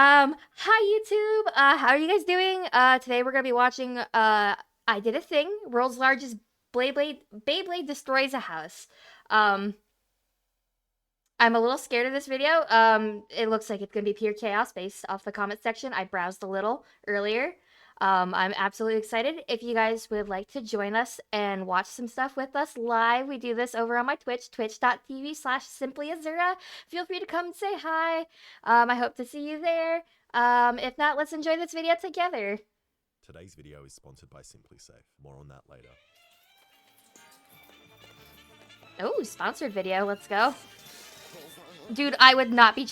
Hi YouTube. How are you guys doing? Today we're gonna be watching I Did a Thing. World's largest Beyblade destroys a house. Um, I'm a little scared of this video. It looks like it's gonna be pure chaos based off the comment section. I browsed a little earlier. I'm absolutely excited. If you guys would like to join us and watch some stuff with us live, we do this over on my Twitch, twitch.tv/simplyazura. Feel free to come and say hi. I hope to see you there. If not, let's enjoy this video together. Today's video is sponsored by Simply Safe. More on that later. Oh, sponsored video. Let's go. Dude, I would not be...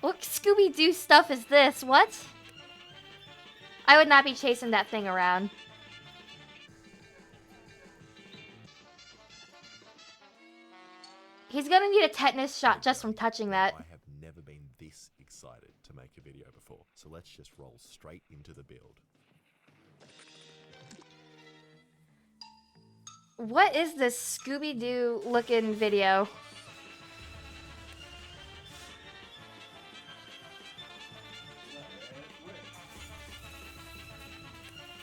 What Scooby-Doo stuff is this? What? I would not be chasing that thing around. He's gonna need a tetanus shot just from touching that. I have never been this excited to make a video before, so let's just roll straight into the build. What is this Scooby-Doo looking video?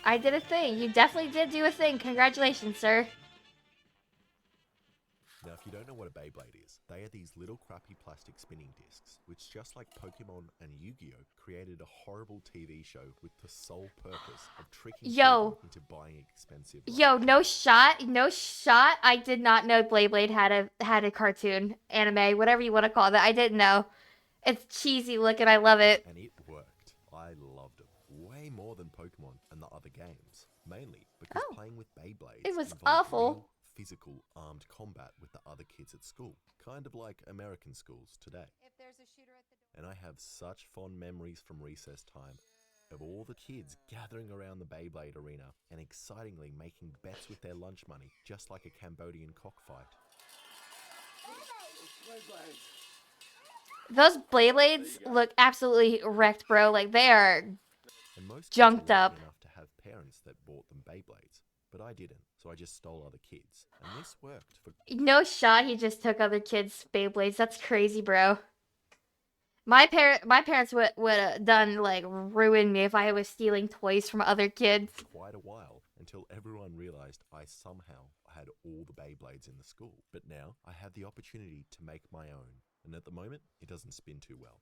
I did a thing. You definitely did do a thing. Congratulations, sir. Now, if you don't know what a Beyblade is, they are these little crappy plastic spinning discs, which just like Pokemon and Yu-Gi-Oh! Created a horrible TV show with the sole purpose of tricking children into buying expensive life. Yo, no shot. I did not know Beyblade had a cartoon, anime, whatever you want to call that. I didn't know. It's cheesy looking. I love it. And it worked. I loved it way more than Pokemon and the other games, mainly because playing with Beyblades It was involved awful. real physical armed combat with the other kids at school, kind of like American schools today. If there's a shooter at the door. And I have such fond memories from recess time of all the kids gathering around the Beyblade arena and excitingly making bets with their lunch money, just like a Cambodian cockfight. Those Beyblades look absolutely wrecked, bro. Like, they are And most junked kids are up. lucky enough to have parents that bought them Beyblades, but I didn't, so I just stole other kids. And this worked for... No shot he just took other kids' Beyblades. That's crazy, bro. My parents would have done, like, ruined me if I was stealing toys from other kids. quite a while until everyone realized I somehow had all the Beyblades in the school. But now I have the opportunity to make my own, and at the moment it doesn't spin too well.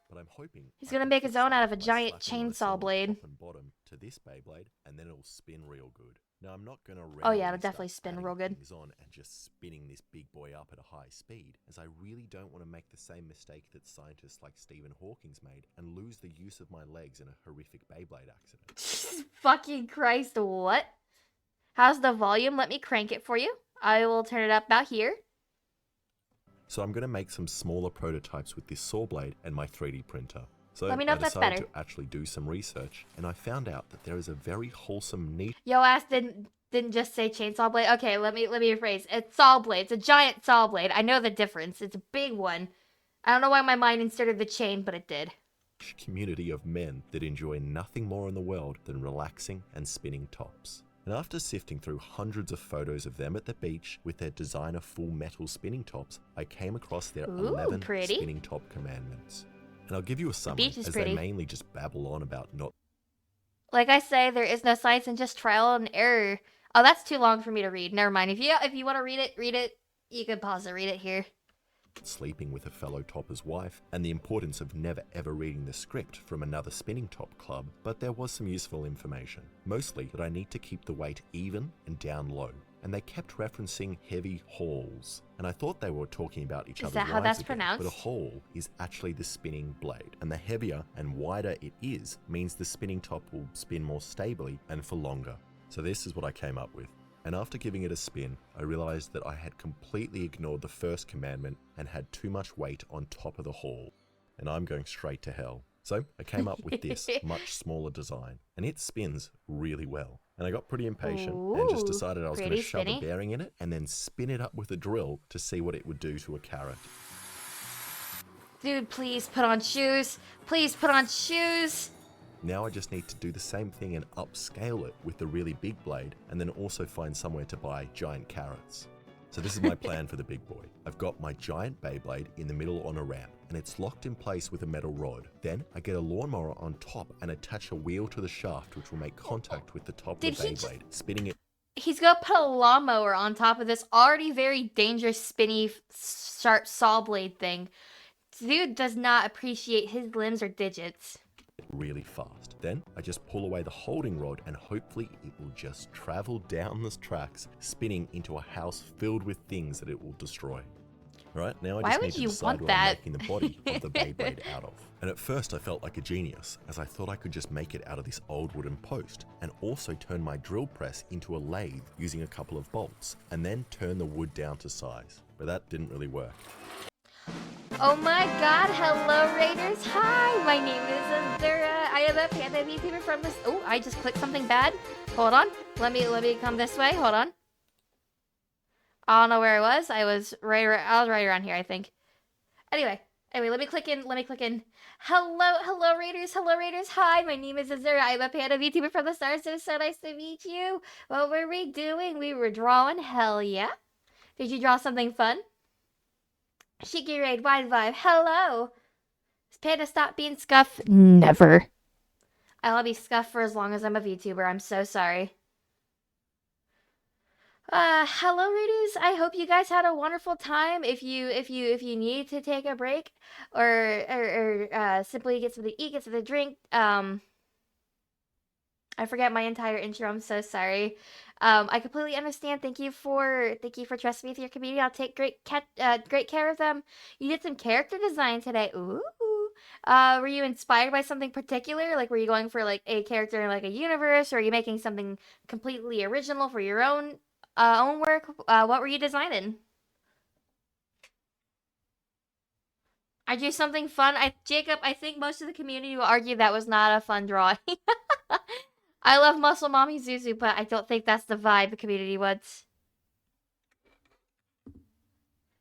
But I'm hoping He's I gonna can make his fix own that out of a by giant slapping on a chainsaw similar blade. top and bottom to this Beyblade, and then it'll spin real good. Now I'm not gonna Oh yeah, randomly it'll definitely start spin adding real good. things on and just spinning this big boy up at a high speed, as I really don't want to make the same mistake that scientists like Stephen Hawking's made and lose the use of my legs in a horrific Beyblade accident. Fucking Christ, what? How's the volume? Let me crank it for you. I will turn it up about here. So I'm going to make some smaller prototypes with this saw blade and my 3D printer. So Let me know I if that's decided better. to actually do some research, and I found out that there is a very wholesome niche. Yo ass didn't just say chainsaw blade. Okay, let me rephrase. It's saw blade. It's a giant saw blade. I know the difference. It's a big one. I don't know why my mind inserted the chain, but it did. Community of men that enjoy nothing more in the world than relaxing and spinning tops. And after sifting through hundreds of photos of them at the beach with their designer full metal spinning tops, I came across their Ooh, 11 pretty. spinning top commandments. And I'll give you a summary, beach is as pretty. they mainly just babble on about not Like I say, there is no science and just trial and error. Oh, that's too long for me to read. Never mind. If you want to read it. You can pause it. Read it here. sleeping with a fellow topper's wife, and the importance of never ever reading the script from another spinning top club, but there was some useful information. Mostly that I need to keep the weight even and down low, and they kept referencing heavy hauls. And I thought they were talking about each Is other's that how lives that's again, pronounced? but a haul is actually the spinning blade, and the heavier and wider it is means the spinning top will spin more stably and for longer. So this is what I came up with. And after giving it a spin, I realized that I had completely ignored the first commandment and had too much weight on top of the haul. And I'm going straight to hell. So I came up with this much smaller design, and it spins really well. And I got pretty impatient and just Ooh, decided I was going to pretty shove spinny. a bearing in it and then spin it up with a drill to see what it would do to a carrot. Dude, please put on shoes. Please put on shoes. Now I just need to do the same thing and upscale it with the really big blade, and then also find somewhere to buy giant carrots. So this is my plan for the big boy. I've got my giant Beyblade in the middle on a ramp, and it's locked in place with a metal rod. Then I get a lawnmower on top and attach a wheel to the shaft, which will make contact with the top of the Beyblade, spinning it. He's gonna put a lawnmower on top of this already very dangerous, spinny, sharp saw blade thing. Dude does not appreciate his limbs or digits. Really fast. Then I just pull away the holding rod and hopefully it will just travel down the tracks, spinning into a house filled with things that it will destroy. Right, now I just need to decide what I'm making the body of the Beyblade out of. And at first I felt like a genius, as I thought I could just make it out of this old wooden post, and also turn my drill press into a lathe using a couple of bolts, and then turn the wood down to size. But that didn't really work. Oh my god, hello Raiders, hi, my name is Azura, I am a panda VTuber from this, oh, I just clicked something bad, hold on, let me come this way, hold on. I don't know where I was right around here, I think. Anyway, let me click in, hello Raiders, hi, my name is Azura, I'm a panda VTuber from the stars, so nice to meet you. What were we doing? We were drawing, hell yeah. Did you draw something fun? Shiki Raid, Wide Vibe, hello! Does Panda stop being scuff? Never. I'll be scuffed for as long as I'm a VTuber, I'm so sorry. Hello Raiders, I hope you guys had a wonderful time. If you need to take a break, or simply get something to eat, get something to drink, I forget my entire intro. I'm so sorry. I completely understand. Thank you for trusting me with your community. I'll take great care of them. You did some character design today. Ooh. Were you inspired by something particular? Like, were you going for like a character in like a universe, or are you making something completely original for your own work? What were you designing? I do something fun. Jacob, I think most of the community will argue that was not a fun drawing. I love Muscle Mommy Zuzu, but I don't think that's the vibe the community wants.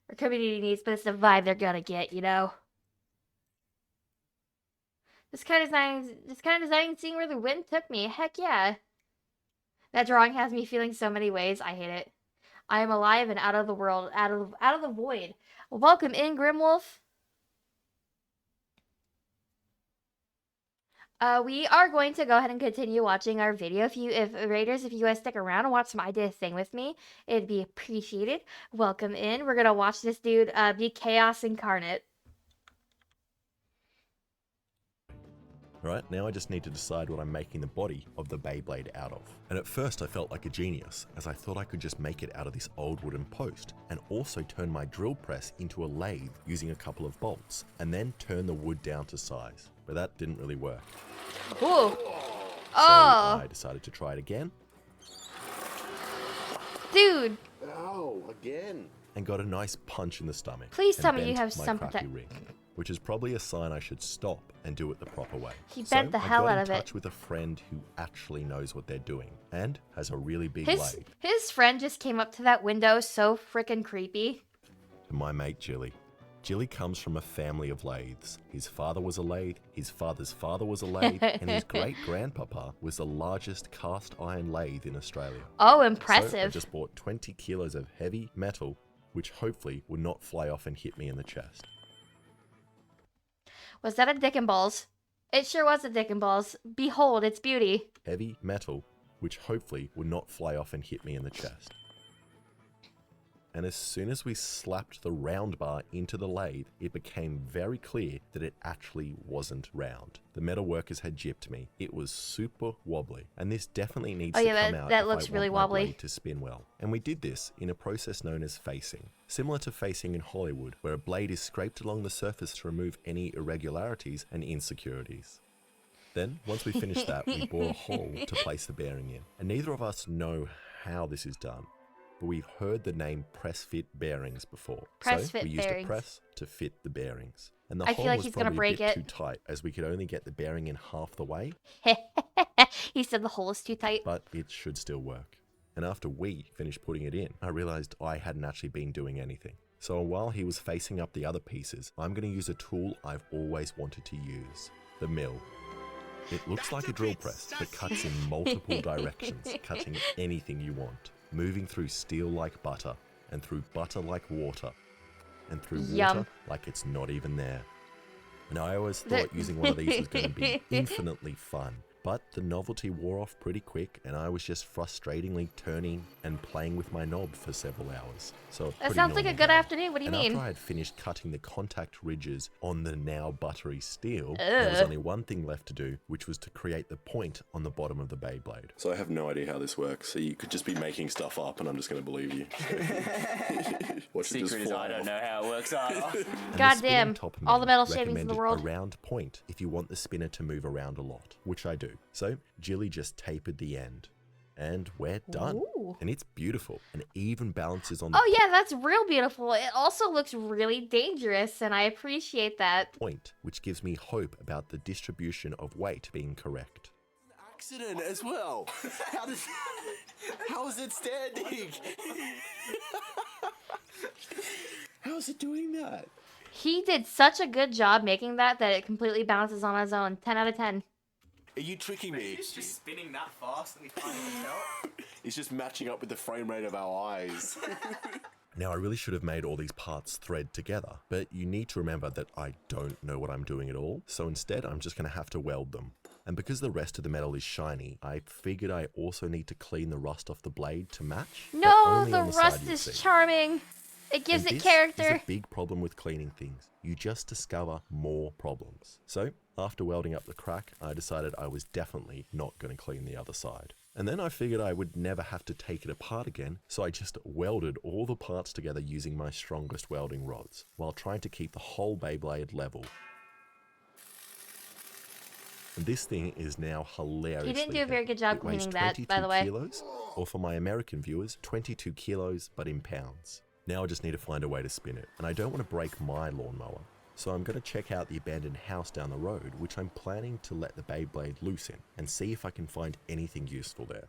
Or community needs, but it's the vibe they're gonna get, you know? This kind of design, seeing where the wind took me. Heck yeah. That drawing has me feeling so many ways. I hate it. I am alive and out of the world, out of the void. Welcome in, Grimwolf. We are going to go ahead and continue watching our video. If Raiders, if you guys stick around and watch some I Did a Thing with me, it'd be appreciated. Welcome in. We're gonna watch this dude be chaos incarnate. Right, now I just need to decide what I'm making the body of the Beyblade out of. And at first I felt like a genius, as I thought I could just make it out of this old wooden post, and also turn my drill press into a lathe using a couple of bolts, and then turn the wood down to size. But that didn't really work. Ooh. So I decided to try it again. Dude. Ow, again. And got a nice punch in the stomach. Please tell me you have some ring, which is probably a sign I should stop and do it the proper way. He bent the hell out of it. I got in touch with a friend who actually knows what they're doing and has a really big lathe. His friend just came up to that window, so freaking creepy. And my mate Jilly. Jilly comes from a family of lathes. His father was a lathe, his father's father was a lathe, and his great-grandpapa was the largest cast iron lathe in Australia. Oh, impressive. So I just bought 20 kilos of heavy metal, which hopefully would not fly off and hit me in the chest. Was that a dick and balls? It sure was a dick and balls. Behold its beauty. Heavy metal, which hopefully would not fly off and hit me in the chest. And as soon as we slapped the round bar into the lathe, it became very clear that it actually wasn't round. The metal workers had gypped me. It was super wobbly, and this definitely needs to come out that looks really wobbly. My blade to spin well. And we did this in a process known as facing. Similar to facing in Hollywood, where a blade is scraped along the surface to remove any irregularities and insecurities. Then, once we finished that, we bore a hole to place the bearing in. And neither of us know how this is done, but we've heard the name press fit bearings before. So we used a press to fit the bearings. And the hole was probably a bit too tight, as we could only get the bearing in half the way. He said the hole is too tight. But it should still work. And after we finished putting it in, I realized I hadn't actually been doing anything. So while he was facing up the other pieces, I'm going to use a tool I've always wanted to use, the mill. It looks like a drill press, but cuts in multiple directions, cutting anything you want, moving through steel like butter, and through butter like water, and through Yum. water like it's not even there. And I always thought using one of these was going to be infinitely fun, but the novelty wore off pretty quick, and I was just frustratingly turning and playing with my knob for several hours. So That sounds like a good afternoon. What do you mean? After I had finished cutting the contact ridges on the now buttery steel, there was only one thing left to do, which was to create the point on the bottom of the Beyblade. So I have no idea how this works, so you could just be making stuff up and I'm just going to believe you. Watch it just Secret is fly I don't off. know how it works either. Goddamn, all the metal shavings in recommended the world. A round point if you want the spinner to move around a lot, which I do. So Jilly just tapered the end. And we're done. Ooh. And it's beautiful and even balances on the Oh yeah, that's real beautiful. It also looks really dangerous, and I appreciate that. point, which gives me hope about the distribution of weight being correct. Accident as well. How is it standing? How is it doing that? He did such a good job making that it completely balances on its own. 10 out of 10. Are you tricking me? It's just spinning that fast that we can't even tell. It's just matching up with the frame rate of our eyes. Now, I really should have made all these parts thread together, but you need to remember that I don't know what I'm doing at all, so instead I'm just going to have to weld them. And because the rest of the metal is shiny, I figured I also need to clean the rust off the blade to match. but No, only the on side rust you'll is see. charming. It gives And it this character. is a big problem with cleaning things. You just discover more problems. So, after welding up the crack, I decided I was definitely not going to clean the other side. And then I figured I would never have to take it apart again, so I just welded all the parts together using my strongest welding rods, while trying to keep the whole Beyblade level. And this thing is now hilariously He didn't do a very heavy. good job It weighs cleaning that, 22 by the way. kilos, or for my American viewers, 22 kilos, but in pounds. Now I just need to find a way to spin it, and I don't want to break my lawnmower. So I'm going to check out the abandoned house down the road, which I'm planning to let the Beyblade loose in, and see if I can find anything useful there.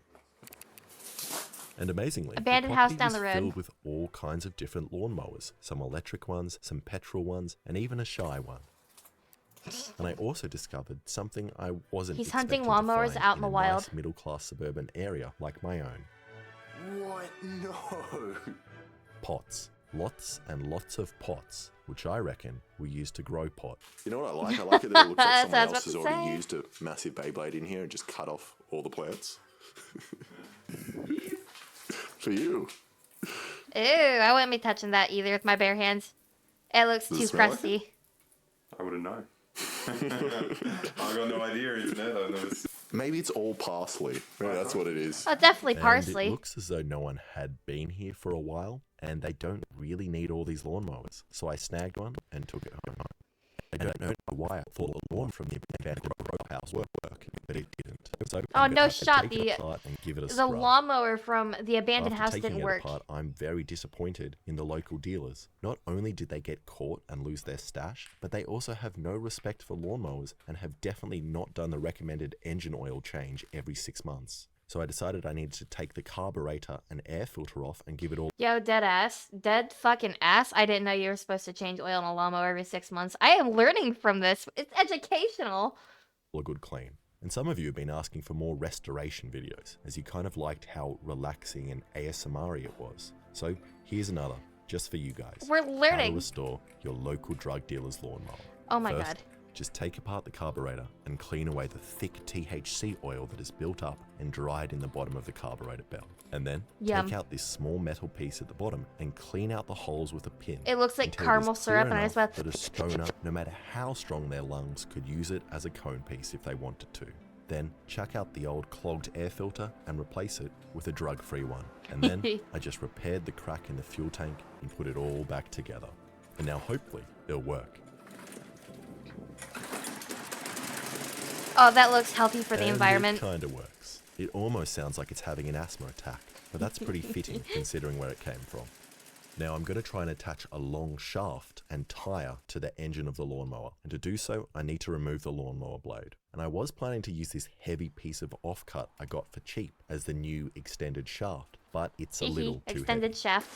And amazingly, Abandoned the house property down is the road. filled with all kinds of different lawnmowers, some electric ones, some petrol ones, and even a shy one. And I also discovered something I wasn't He's hunting expecting to lawnmowers find out in the a wild. nice middle-class suburban area like my own. What? No. Pots. Lots and lots of pots, which I reckon we use to grow pot. You know what I like? I like it that it looks like That's what I someone was else has about to already say. used a massive Beyblade in here and just cut off all the plants. For you. Ew, I wouldn't be touching that either with my bare hands. It looks Does too it smell like crusty. I wouldn't know. I got no idea. It's there though. Maybe it's all parsley. Maybe that's what it is. Oh, definitely And parsley. it looks as though no one had been here for a while, and they don't really need all these lawnmowers. So I snagged one and took it home. I don't know why I thought the lawn from the abandoned row house would work, but it didn't. So Oh, I'm no gonna have to shot, take it apart and give it a The scrub. lawnmower from the abandoned After house taking didn't it work. apart, I'm very disappointed in the local dealers. Not only did they get caught and lose their stash, but they also have no respect for lawnmowers and have definitely not done the recommended engine oil change every 6 months. So I decided I needed to take the carburetor and air filter off and give it all Yo, dead ass. Dead fucking ass. I didn't know you were supposed to change oil in a lawnmower every 6 months. I am learning from this. It's educational. a good clean. And some of you have been asking for more restoration videos, as you kind of liked how relaxing and ASMR-y it was. So here's another, just for you guys. We're How to learning. restore your local drug dealer's lawnmower. Oh my First, god. just take apart the carburetor and clean away the thick THC oil that is built up and dried in the bottom of the carburetor belt. And then Yum. take out this small metal piece at the bottom and clean out the holes with a pin. It looks like until it is caramel clear syrup, and I enough just went- that a stoner, no matter how strong their lungs, could use it as a cone piece if they wanted to. Then chuck out the old clogged air filter and replace it with a drug-free one. And then I just repaired the crack in the fuel tank and put it all back together. And now hopefully it'll work. Oh, that looks healthy for the And environment. It kind of works. It almost sounds like it's having an asthma attack, but that's pretty fitting considering where it came from. Now I'm going to try and attach a long shaft and tire to the engine of the lawnmower, and to do so I need to remove the lawnmower blade. And I was planning to use this heavy piece of offcut I got for cheap as the new extended shaft, but it's a little too Extended heavy. shaft.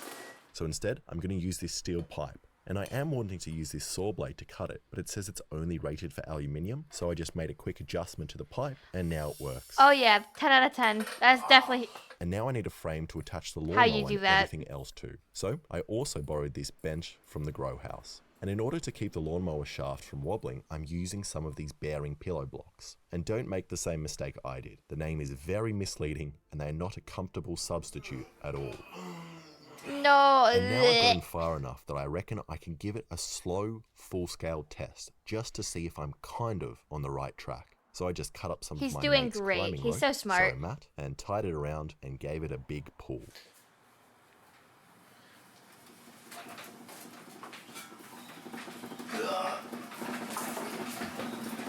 So instead I'm going to use this steel pipe. And I am wanting to use this saw blade to cut it, but it says it's only rated for aluminium, so I just made a quick adjustment to the pipe, and now it works. Oh yeah, 10 out of 10. That's definitely... And now I need a frame to attach the How you lawnmower do and that? everything else to. So I also borrowed this bench from the grow house. And in order to keep the lawnmower shaft from wobbling, I'm using some of these bearing pillow blocks. And don't make the same mistake I did. The name is very misleading and they are not a comfortable substitute at all. No. And now I've gotten far enough that I reckon I can give it a slow, full-scale test just to see if I'm kind of on the right track. So I just cut up some He's of my doing mate's great. climbing He's rope, so smart. sorry, Matt, and tied it around and gave it a big pull.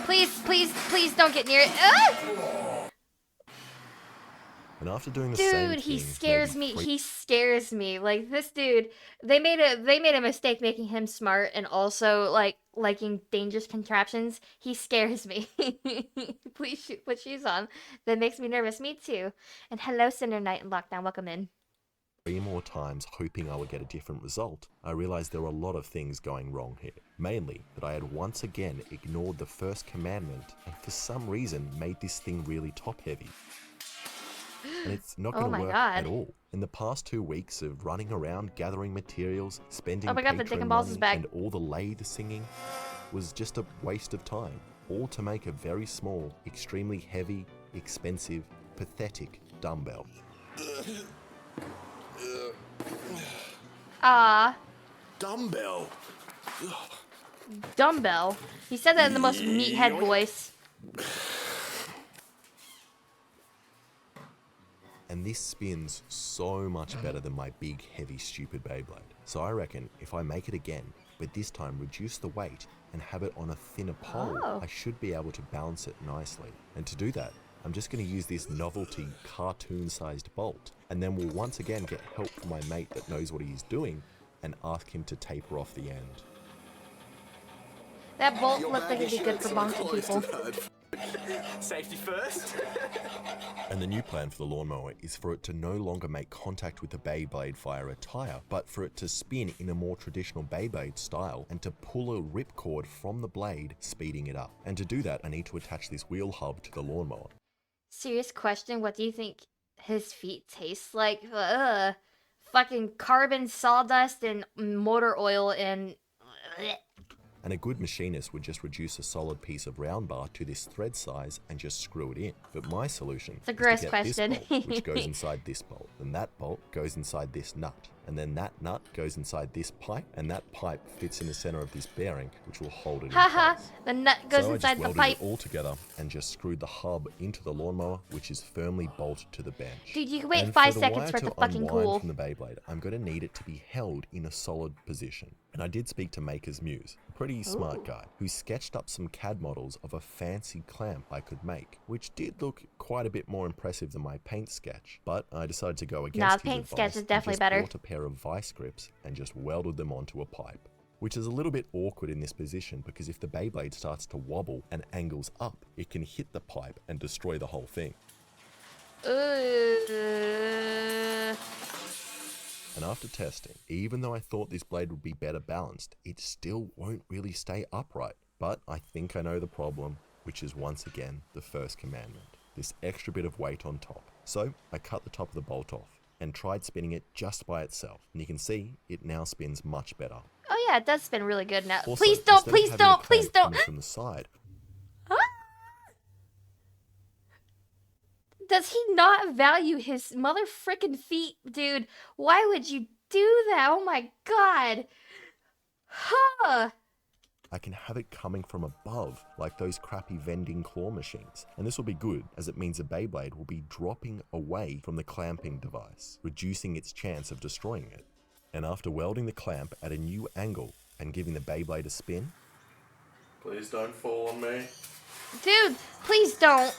Please don't get near it. Ah! And after doing the same Dude, he thing, scares maybe me. He scares me. Like this dude, they made a mistake making him smart and also like liking dangerous contraptions. He scares me. Please put shoes on. That makes me nervous. Me too. And hello, Cinder Knight and Lockdown. Welcome in. 3 more times hoping I would get a different result, I realized there were a lot of things going wrong here. Mainly that I had once again ignored the first commandment and for some reason made this thing really top heavy. And it's not going to work at all. In the past 2 weeks of running around gathering materials, spending Oh my god, the Dick and Balls is back. and all the lathe singing was just a waste of time. All to make a very small, extremely heavy, expensive, pathetic dumbbell. Dumbbell. Dumbbell. He said that in the most meathead voice. And this spins so much better than my big, heavy, stupid Beyblade. So I reckon if I make it again, but this time reduce the weight and have it on a thinner pole, I should be able to balance it nicely. And to do that, I'm just going to use this novelty cartoon-sized bolt, and then we'll once again get help from my mate that knows what he's doing and ask him to taper off the end. That bolt looked like it'd be good for bonking people. Safety first. And the new plan for the lawnmower is for it to no longer make contact with the Beyblade via a tire, but for it to spin in a more traditional Beyblade style and to pull a ripcord from the blade, speeding it up. And to do that, I need to attach this wheel hub to the lawnmower. Serious question, what do you think his feet taste like? Fucking carbon sawdust and motor oil and... And a good machinist would just reduce a solid piece of round bar to this thread size and just screw it in. But my solution It's a is gross to get question. this bolt, which goes inside this bolt. Then that bolt goes inside this nut. And then that nut goes inside this pipe. And that pipe fits in the center of this bearing, which will hold it in Haha, place. the nut goes So I inside just the welded pipe. it all together and just screwed the hub into the lawnmower, which is firmly bolted to the bench. Dude, you can wait And 5 for the seconds wire for it to to fucking unwind cool. from the Beyblade, I'm going to need it to be held in a solid position. And I did speak to Maker's Muse, a pretty smart guy, who sketched up some CAD models of a fancy clamp I could make, which did look quite a bit more impressive than my paint sketch. But I decided to go against his paint advice sketch is and definitely just better. bought a pair of vice grips and just welded them onto a pipe. Which is a little bit awkward in this position because if the Beyblade starts to wobble and angles up, it can hit the pipe and destroy the whole thing. And after testing, even though I thought this blade would be better balanced, it still won't really stay upright. But I think I know the problem, which is once again the first commandment, this extra bit of weight on top. So I cut the top of the bolt off and tried spinning it just by itself. And you can see it now spins much better. Oh yeah, it does spin really good now. Also, Please don't, instead of please having don't, the please clamp don't. coming from the side, Does he not value his mother frickin' feet, dude? Why would you do that? Oh my god. Huh. I can have it coming from above, like those crappy vending claw machines. And this will be good, as it means the Beyblade will be dropping away from the clamping device, reducing its chance of destroying it. And after welding the clamp at a new angle and giving the Beyblade a spin, Please don't fall on me. Dude, please don't.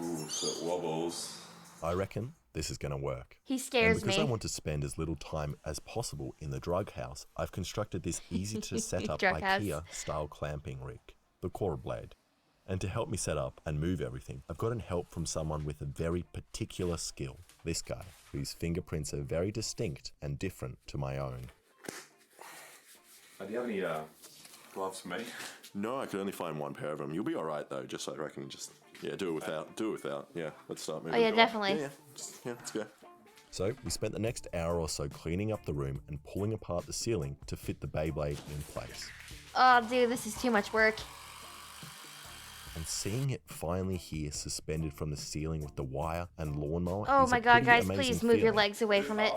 Ooh, so it wobbles. I reckon this is going to work. He And scares because me. I want to spend as little time as possible in the drug house, I've constructed this easy to set up Drug house. IKEA style clamping rig, the Core Blade. And to help me set up and move everything, I've gotten help from someone with a very particular skill. This guy, whose fingerprints are very distinct and different to my own. Do you have any gloves for me. No, I could only find one pair of them. You'll be all right though. Just I reckon. Just yeah, do it without. Do it without. Yeah, let's start moving. Oh yeah, definitely. Yeah, let's go. So we spent the next hour or so cleaning up the room and pulling apart the ceiling to fit the Beyblade in place. Oh, dude, this is too much work. And seeing it finally here suspended from the ceiling with the wire and lawnmower. Oh is my a god, pretty guys, amazing please move your feeling. legs away from it.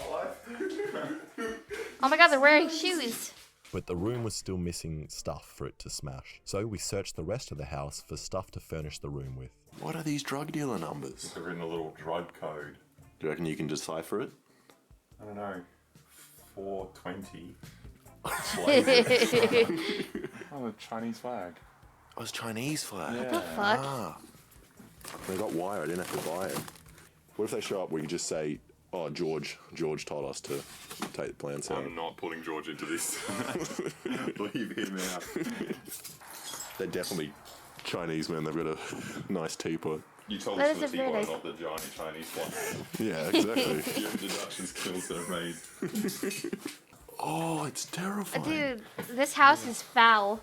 Oh my god, they're wearing shoes. But the room was still missing stuff for it to smash. So we searched the rest of the house for stuff to furnish the room with. What are these drug dealer numbers? They're in a little drug code. Do you reckon you can decipher it? I don't know. 420. Oh, the Chinese flag. Oh, it's Chinese flag. Yeah. Fuck. Ah. They got wire. I didn't have to buy it. What if they show up? We can just say, "Oh, George told us to take the plants out." I'm not putting George into this. Leave him out. They're definitely Chinese men. They've got a nice teapot. You told That us is the a very teapot, nice- not the giant Chinese one. Yeah, exactly. Your deduction skills are made. Oh, it's terrifying. Dude, this house is foul.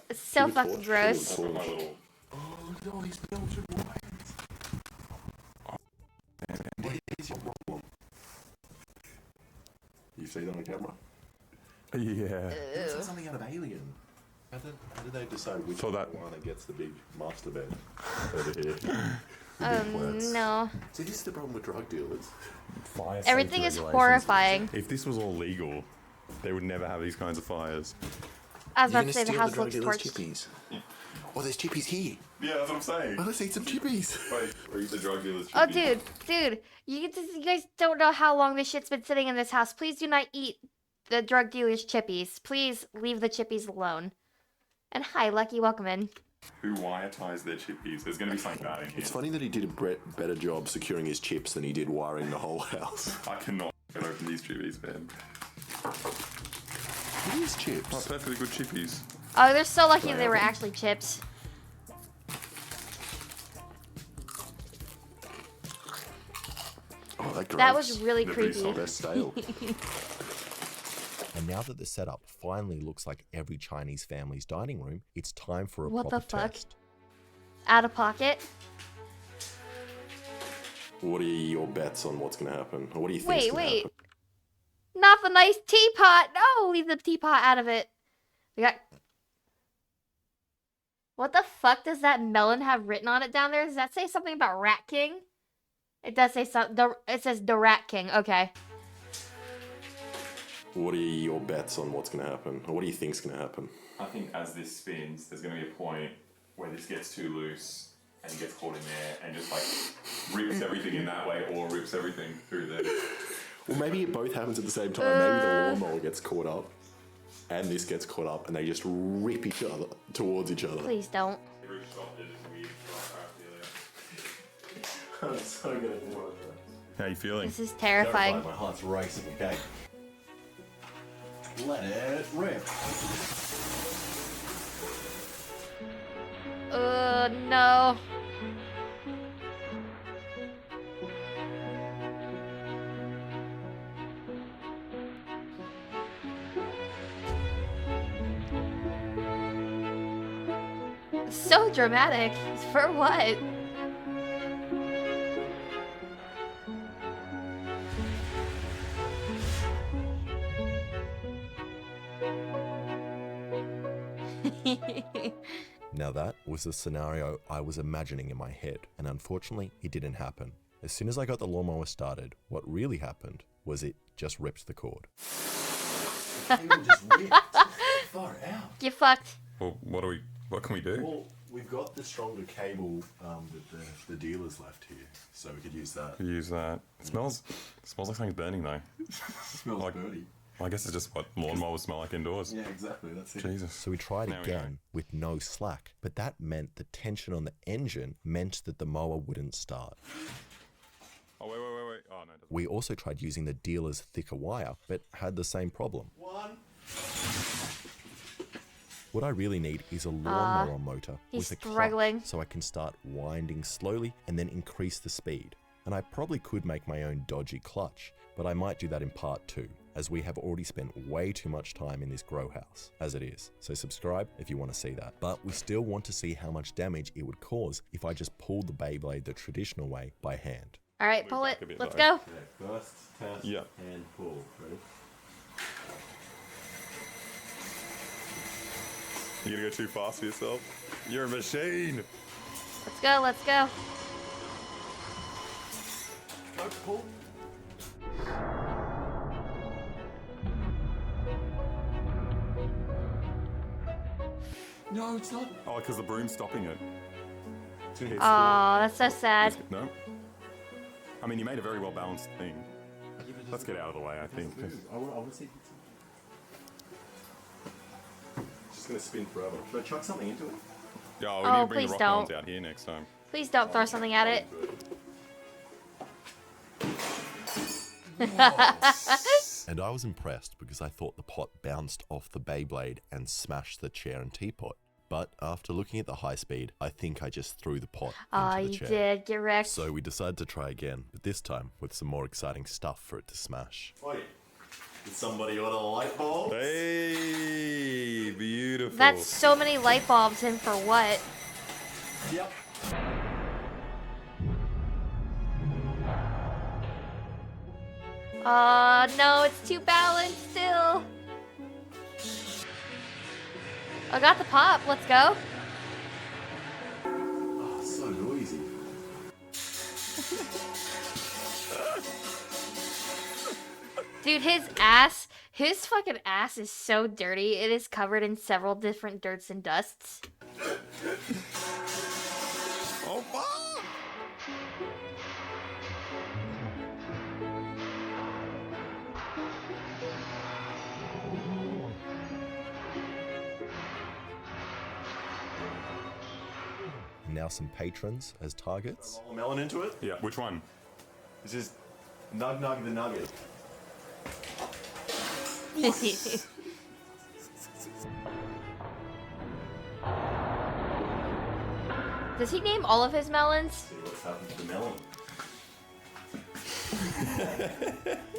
It's so Give it fucking torch, gross. give it My little. Oh, look at all these Belgian wines. What is your problem? You see that on camera? Yeah. It's like something out of Alien. How did they decide which So that- one that gets the big master bed over here? No. See, this is the problem with drug dealers. Fire Everything safety is regulations. horrifying. If this was all legal, they would never have these kinds of fires. I was about to say the house looks torched. chippies. Oh, there's chippies here. Yeah, that's what I'm saying. Oh, let's eat some chippies. Wait, or eat the drug dealers. Oh, dude, you guys don't know how long this shit's been sitting in this house. Please do not eat the drug dealer's chippies. Please leave the chippies alone. And hi, Lucky, welcome in. Who wire ties their chippies? There's going to be something bad in here. It's funny that he did a better job securing his chips than he did wiring the whole house. I cannot open these chippies, man. It is chips. Oh, perfectly good chippies. Oh, they're so lucky they were actually chips. Oh, That was really They're pretty creepy. solid. They're stale. And now that the setup finally looks like every Chinese family's dining room, it's time for a What proper the fuck? test. Out of pocket. What are your bets on what's going to happen? Or what do you think? Wait. Not the nice teapot. No, leave the teapot out of it. We got. What the fuck does that melon have written on it down there? Does that say something about Rat King? It does say something. It says the Rat King. Okay. What are your bets on what's going to happen? Or what do you think's going to happen? I think as this spins, there's going to be a point where this gets too loose and he gets caught in there and just like rips everything in that way or rips everything through there. Well, maybe it both happens at the same time. Maybe the lawnmower gets caught up and this gets caught up and they just rip each other towards each other. Please don't. I'm so good at this. How are you feeling? This is terrifying. My heart's racing, okay? Let it rip. No. So dramatic. For what? Now that was the scenario I was imagining in my head, and unfortunately it didn't happen. As soon as I got the lawnmower started, what really happened was it just ripped the cord. Cable just ripped. Far out. You fucked. Well, what can we do? Well, we've got the stronger cable that the dealers left here, so we could use that. Use that. It smells like something's burning though. Smells Like- dirty. I guess it's just what lawnmowers smell like indoors. Yeah, exactly. That's it. Jesus. So we tried There we go. again with no slack, but that meant the tension on the engine meant that the mower wouldn't start. Oh, wait. Oh, no, it doesn't. We also tried using the dealer's thicker wire, but had the same problem. What I really need is a lawnmower motor he's with a struggling. clutch so I can start winding slowly and then increase the speed. And I probably could make my own dodgy clutch, but I might do that in part 2. as we have already spent way too much time in this grow house as it is. So subscribe if you want to see that. But we still want to see how much damage it would cause if I just pulled the Beyblade the traditional way by hand. All right, pull it. back a bit, Let's though. go. Okay, first test and pull. Ready? You gonna go too fast for yourself? You're a machine. Let's go. Let's go. Go, pull. No, it's not. Oh, because the broom's stopping it. Oh, that's so sad. No. I mean, you made a very well balanced thing. Let's get out of the way, I think. I want to see. It's just gonna spin forever. Should I chuck something into it? Yeah, we Oh, need to bring please the rock don't. ones out here next time. Please don't throw something at it. And I was impressed because I thought the pot bounced off the Beyblade and smashed the chair and teapot. But after looking at the high speed, I think I just threw the pot Oh, into the you chair. did. Get wrecked. So we decided to try again, but this time with some more exciting stuff for it to smash. Oi, did somebody order a light bulb? Hey, beautiful. That's so many light bulbs in for what? Yep. No, it's too balanced still. I got the pop. Let's go. Oh, so noisy. Dude, his fucking ass is so dirty. It is covered in several different dirts and dusts. Oh, fuck! And now some patrons as targets. Melon into it. Yeah, which one? This is Nug Nug the Nugget. Does he name all of his melons? See what's happened to the melon.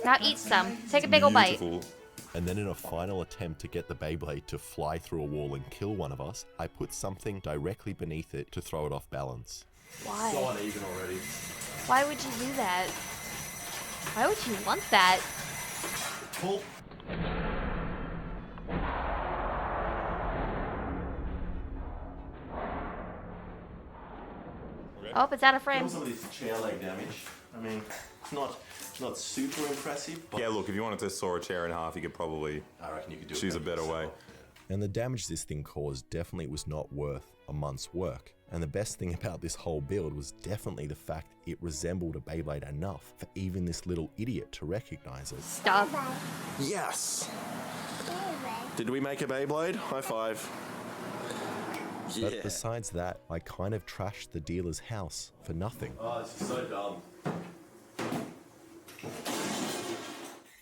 Now eat some. Take a big ol' bite. Beautiful. And then in a final attempt to get the Beyblade to fly through a wall and kill one of us, I put something directly beneath it to throw it off balance. Why? So uneven already. Why would you do that? Why would you want that? Pull. Oh, it's out of frame. Some of this chair leg damage. I mean, it's not super impressive, but Yeah, look, if you wanted to saw a chair in half, you could probably I reckon you could do it. choose a better way. And the damage this thing caused definitely was not worth a month's work. And the best thing about this whole build was definitely the fact it resembled a Beyblade enough for even this little idiot to recognize it. Stop. Yes. Did we make a Beyblade? High five. But besides that, I kind of trashed the dealer's house for nothing. Oh, this is so dumb.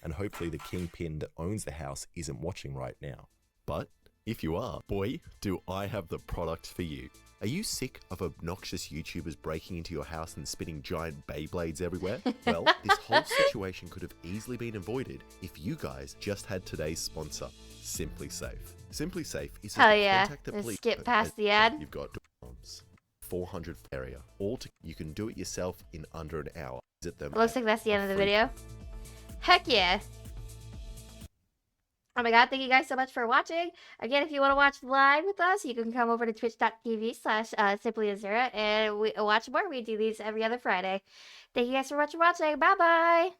And hopefully the kingpin that owns the house isn't watching right now. But if you are, boy, do I have the product for you. Are you sick of obnoxious YouTubers breaking into your house and spitting giant Beyblades everywhere? Well, this whole situation could have easily been avoided if you guys just had today's sponsor, Simply Safe. Simply Safe is Hell a yeah. contact the Let's police. skip past the ad. You've got arms, 400 area. You can do it yourself in under an hour. Visit them. Looks like that's the end of the video. Heck yeah. Oh my god, thank you guys so much for watching. Again, if you want to watch live with us, you can come over to twitch.tv/simplyazura and we watch more. We do these every other Friday. Thank you guys so much for watching. Bye bye.